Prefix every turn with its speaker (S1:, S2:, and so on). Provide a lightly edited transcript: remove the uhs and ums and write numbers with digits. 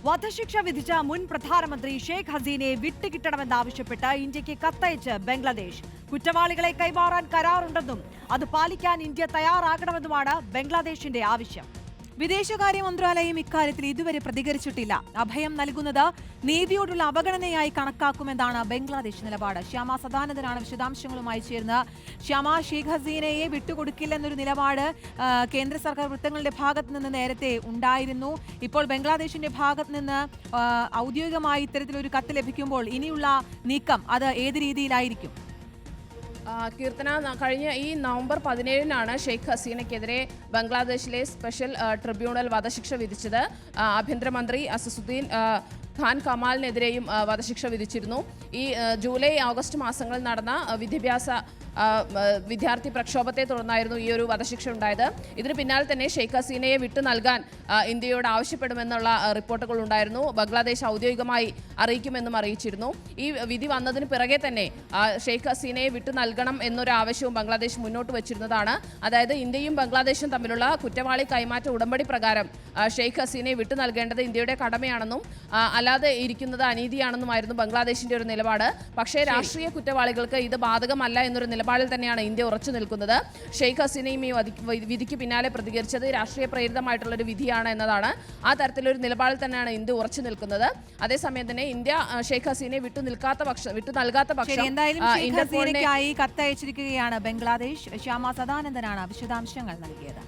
S1: വധശിക്ഷ വിധിച്ച മുൻ പ്രധാനമന്ത്രി ഷെയ്ഖ് ഹസീനയെ വിട്ടുകിട്ടണമെന്നാവശ്യപ്പെട്ട് ഇന്ത്യക്ക് കത്തയച്ച് ബംഗ്ലാദേശ്. കുറ്റവാളികളെ കൈമാറാൻ കരാറുണ്ടെന്നും അത് പാലിക്കാൻ ഇന്ത്യ തയ്യാറാകണമെന്നുമാണ് ബംഗ്ലാദേശിന്റെ ആവശ്യം.
S2: വിദേശകാര്യ മന്ത്രാലയം ഇക്കാര്യത്തിൽ ഇതുവരെ പ്രതികരിച്ചിട്ടില്ല. അഭയം നൽകുന്നത് നീതിയോടുള്ള അവഗണനയായി കണക്കാക്കുമെന്നാണ് ബംഗ്ലാദേശ് നിലപാട്. ശ്യാമ സദാനന്ദനാണ് വിശദാംശങ്ങളുമായി ചേർന്ന്. ശ്യാമ, ഷെയ്ഖ് ഹസീനയെ വിട്ടുകൊടുക്കില്ലെന്നൊരു നിലപാട് കേന്ദ്ര സർക്കാർ വൃത്തങ്ങളുടെ ഭാഗത്ത് നിന്ന് നേരത്തെ ഉണ്ടായിരുന്നു. ഇപ്പോൾ ബംഗ്ലാദേശിന്റെ ഭാഗത്ത് നിന്ന് ഔദ്യോഗികമായി ഇത്തരത്തിലൊരു കത്ത് ലഭിക്കുമ്പോൾ ഇനിയുള്ള നീക്കം അത് ഏത് രീതിയിലായിരിക്കും?
S3: കീർത്തന, കഴിഞ്ഞ ഈ നവംബർ 17-നാണ് ഷെയ്ഖ് ഹസീനയ്ക്കെതിരെ ബംഗ്ലാദേശിലെ സ്പെഷ്യൽ ട്രിബ്യൂണൽ വധശിക്ഷ വിധിച്ചത്. ആഭ്യന്തരമന്ത്രി അസസുദ്ദീൻ ഖാൻ കമാലിനെതിരെയും വധശിക്ഷ വിധിച്ചിരുന്നു. ഈ ജൂലൈ ഓഗസ്റ്റ് മാസങ്ങളിൽ നടന്ന വിദ്യാർത്ഥി പ്രക്ഷോഭത്തെ തുടർന്നായിരുന്നു ഈ ഒരു വധശിക്ഷ ഉണ്ടായത്. ഇതിന് പിന്നാലെ തന്നെ ഷെയ്ഖ് ഹസീനയെ വിട്ടു നൽകാൻ ഇന്ത്യയോട് ആവശ്യപ്പെടുമെന്നുള്ള റിപ്പോർട്ടുകൾ ഉണ്ടായിരുന്നു. ബംഗ്ലാദേശ് ഔദ്യോഗികമായി അറിയിക്കുമെന്നും അറിയിച്ചിരുന്നു. ഈ വിധി വന്നതിന് പിറകെ തന്നെ ഷെയ്ഖ് ഹസീനയെ വിട്ടു നൽകണം എന്നൊരു ആവശ്യവും ബംഗ്ലാദേശ് മുന്നോട്ട് വച്ചിരുന്നതാണ്. അതായത് ഇന്ത്യയും ബംഗ്ലാദേശും തമ്മിലുള്ള കുറ്റവാളി കൈമാറ്റ ഉടമ്പടി പ്രകാരം ഷെയ്ഖ് ഹസീനയെ വിട്ടു നൽകേണ്ടത് ഇന്ത്യയുടെ കടമയാണെന്നും അല്ലാതെ ഇരിക്കുന്നത് അനീതിയാണെന്നുമായിരുന്നു ബംഗ്ലാദേശിന്റെ ഒരു നിലപാട്. പക്ഷേ രാഷ്ട്രീയ കുറ്റവാളികൾക്ക് ഇത് ബാധകമല്ല എന്നൊരു നിലപാടിൽ തന്നെയാണ് ഇന്ത്യ ഉറച്ചു നിൽക്കുന്നത്. ഷെയ്ഖ് ഹസീനയും ഈ വിധിക്ക് പിന്നാലെ പ്രതികരിച്ചത് രാഷ്ട്രീയ പ്രേരിതമായിട്ടുള്ള ഒരു വിധിയാണ് എന്നതാണ്. ആ തരത്തിലൊരു നിലപാടിൽ തന്നെയാണ് ഇന്ത്യ ഉറച്ചു നിൽക്കുന്നത്. അതേസമയം തന്നെ ഇന്ത്യ ഷെയ്ഖ് ഹസീനയെ വിട്ടു നൽകാത്ത പക്ഷം
S2: ഇന്റർപോളിനായി കത്തയച്ചിരിക്കുകയാണ് ബംഗ്ലാദേശ്. ശ്യാമ സദാനന്ദനാണ് വിശദാംശങ്ങൾ നൽകിയത്.